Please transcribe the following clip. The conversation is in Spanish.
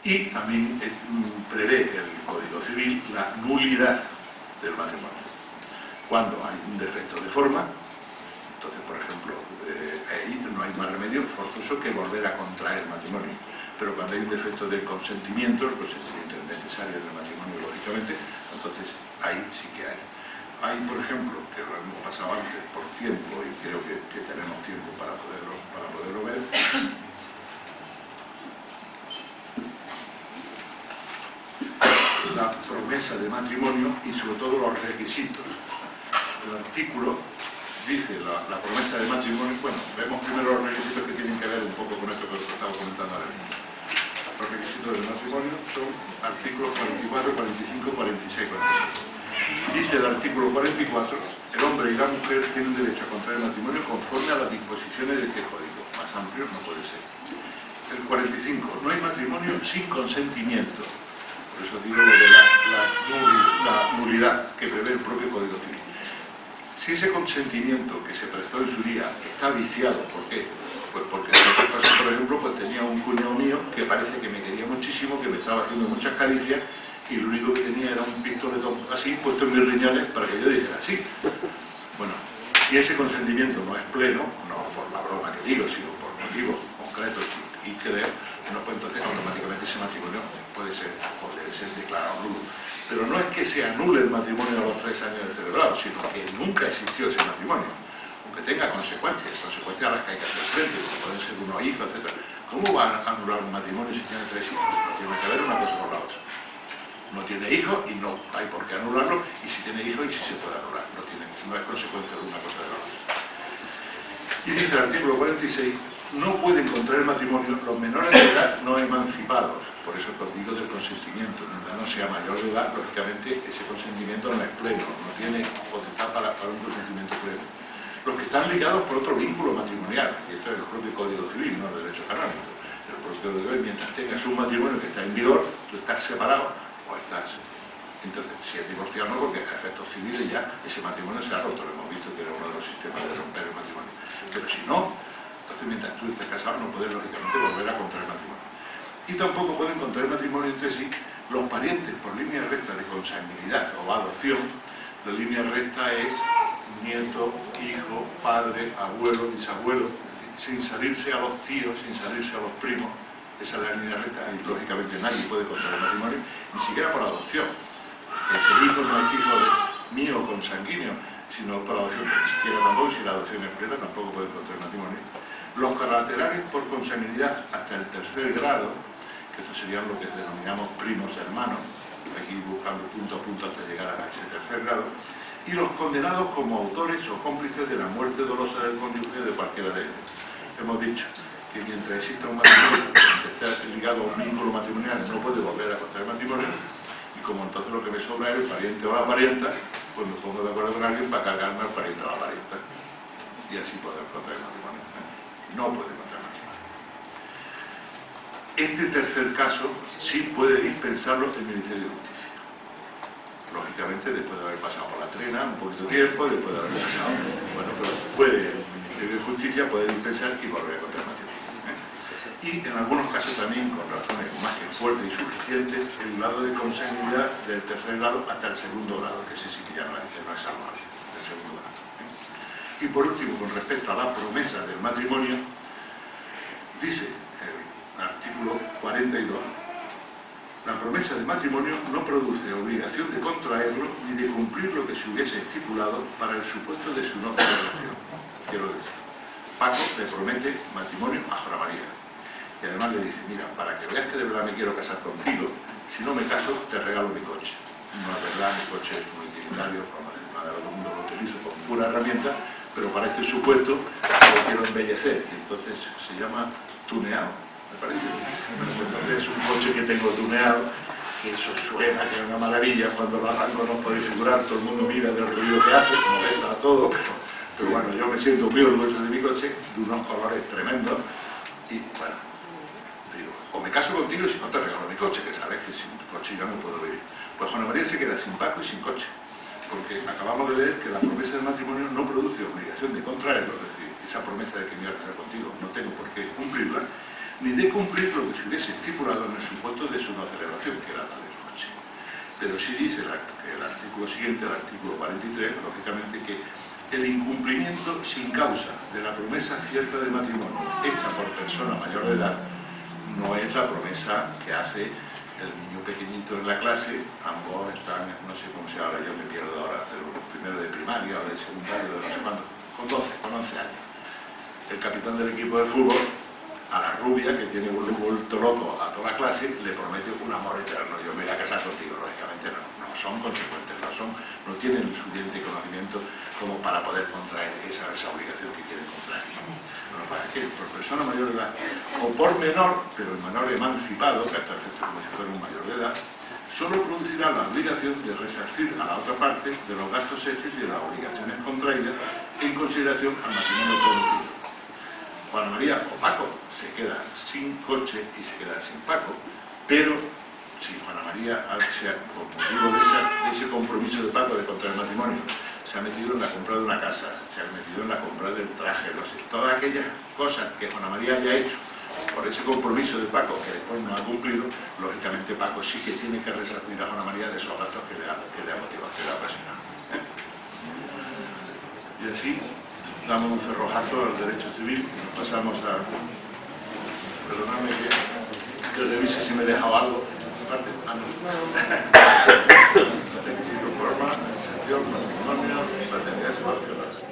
Y también prevé el Código Civil la nulidad del matrimonio. Cuando hay un defecto de forma, entonces, por ejemplo, ahí no hay más remedio forzoso que volver a contraer matrimonio. Pero cuando hay un defecto de consentimiento, el consentimiento es necesario en el matrimonio, lógicamente, entonces ahí sí que hay. Hay, por ejemplo, que lo hemos pasado antes por tiempo y creo que tenemos tiempo para poderlo ver. La promesa de matrimonio y sobre todo los requisitos. El artículo dice la promesa de matrimonio. Bueno, vemos primero los requisitos que tienen que ver un poco con esto que os estaba comentando ahora mismo. Los requisitos del matrimonio son artículos 44, 45, 46, 46. Dice el artículo 44, el hombre y la mujer tienen derecho a contraer matrimonio conforme a las disposiciones de este código. Más amplio no puede ser. El 45, no hay matrimonio sin consentimiento. Por eso digo lo de la nulidad que prevé el propio Código Civil. Si ese consentimiento que se prestó en su día está viciado, ¿por qué? Pues porque en este caso, por ejemplo, pues tenía un cuñado mío que parece que me quería muchísimo, que me estaba haciendo muchas caricias y lo único que tenía era un pistoletón así puesto en mis riñones para que yo dijera sí. Bueno, si ese consentimiento no es pleno, no por la broma que digo, sino por motivos concretos y creer, pues entonces automáticamente ese matrimonio puede ser declarado nulo. Pero no es que se anule el matrimonio a los 3 años de celebrado, sino que nunca existió ese matrimonio, aunque tenga consecuencias a las que hay que hacer frente, como pueden ser unos hijos, etc. ¿Cómo va a anular un matrimonio si tiene 3 hijos? No tiene que ver una cosa con la otra. No tiene hijos y no hay por qué anularlo, y si tiene hijos y si se puede anular, no es consecuencia de una cosa de la otra. Y dice el artículo 46, no pueden contraer matrimonio los menores de edad no emancipados. Por eso os digo del consentimiento. Mientras no sea mayor de edad, lógicamente ese consentimiento no es pleno, no tiene potestad para un consentimiento pleno. Los que están ligados por otro vínculo matrimonial, y esto es el propio Código Civil, no el derecho canónico. El propio Código Civil, mientras tengas un matrimonio que está en vigor, tú estás separado o estás. Entonces, si es divorciado no, porque a efectos civiles ya ese matrimonio se ha roto. Lo hemos visto que era uno de los sistemas de romper el matrimonio. Pero si no, entonces mientras tú estés casado no puedes lógicamente volver a contraer matrimonio. Y tampoco pueden contraer matrimonio entre sí los parientes por línea recta de consanguinidad o adopción. La línea recta es nieto, hijo, padre, abuelo, bisabuelo, sin salirse a los tíos, sin salirse a los primos. Esa es la línea recta y lógicamente nadie puede contraer matrimonio, ni siquiera por adopción. Ese hijo no es hijo mío consanguíneo, sino por adopción, ni siquiera tampoco, si la adopción es plena, tampoco puede contraer matrimonio. Los colaterales por consanguinidad hasta el 3er grado, que estos serían lo que denominamos primos hermanos, aquí buscando punto a punto hasta llegar a ese 3er grado, y los condenados como autores o cómplices de la muerte dolosa del cónyuge de cualquiera de ellos. Hemos dicho que mientras exista un matrimonio que esté ligado a un vínculo matrimonial no puede volver a contraer matrimonio, y como entonces lo que me sobra es el pariente o la parienta, pues me pongo de acuerdo con alguien para cargarme al pariente o la parienta y así poder contraer matrimonio. No puede contraer matrimonio. Este tercer caso sí puede dispensarlo el Ministerio de Justicia. Lógicamente, después de haber pasado por la trena un poquito de tiempo, después de haber pasado, bueno, pero el Ministerio de Justicia puede dispensar y volver a contraer matrimonio. Y en algunos casos también, con razones más que fuertes y suficientes, el grado de consanguinidad del 3er grado hasta el 2º grado, que ese sí que ya no es salvable, del 2º grado. Y por último, con respecto a la promesa del matrimonio, dice el artículo 42, la promesa del matrimonio no produce obligación de contraerlo ni de cumplir lo que se hubiese estipulado para el supuesto de su no celebración. Quiero decir, Paco le promete matrimonio a Jora María. Y además le dice, mira, para que veas que de verdad me quiero casar contigo, si no me caso, te regalo mi coche. No es verdad, mi coche es muy utilitario, como todo el mundo lo utilizo como pura herramienta, pero para este supuesto lo quiero embellecer. Y entonces se llama tuneado, me parece. Bueno, pues entonces es un coche que tengo tuneado, que eso suena, que es una maravilla, cuando lo arranco no podéis figurar, todo el mundo mira del ruido que hace, molesta a todo, pero bueno, yo me siento muy orgulloso de mi coche, de unos colores tremendos, y bueno, digo, o me caso contigo y si no te regalo mi coche, que sabes que sin coche yo no puedo vivir. Pues Jona María se queda sin Paco y sin coche, porque acabamos de ver que la promesa del matrimonio no produce obligación de contraerlo, es decir, esa promesa de que me voy a casar contigo no tengo por qué cumplirla, ni de cumplir lo que se hubiese estipulado en el supuesto de no celebración, que era la desnoche. Pero sí dice el artículo siguiente, el artículo 43, lógicamente, que el incumplimiento sin causa de la promesa cierta de matrimonio hecha por persona mayor de edad no es la promesa que hace el niño pequeñito en la clase. Ambos están, no sé cómo se habla, yo me pierdo ahora, pero primero de primaria o de secundario, de no sé cuándo, con 11 años. El capitán del equipo de fútbol, a la rubia, que tiene un vuelto loco a toda la clase, le promete un amor eterno. Yo me voy a casar contigo. Lógicamente no son consecuentes, no tienen el suficiente conocimiento como para poder contraer esa obligación que quieren contraer. Lo que pasa es que por persona mayor de edad, o por menor, pero el menor emancipado, que hasta el como si fuera un mayor de edad, solo producirá la obligación de resarcir a la otra parte de los gastos hechos y de las obligaciones contraídas en consideración al matrimonio prometido. Juana María o Paco se queda sin coche y se queda sin Paco, pero si Juana María, por motivo de ese compromiso de Paco de contraer matrimonio, se ha metido en la compra de una casa, se ha metido en la compra del traje, todas aquellas cosas que Juana María había hecho por ese compromiso de Paco, que después no ha cumplido, lógicamente Paco sí que tiene que resarcir a Juana María de esos gastos que le ha motivado, que le ha ocasionado. Y así damos un cerrojazo al derecho civil y nos pasamos a... Perdonadme que revise si me he dejado algo. Requisitos, forma, excepción, matrimonio, paternidad y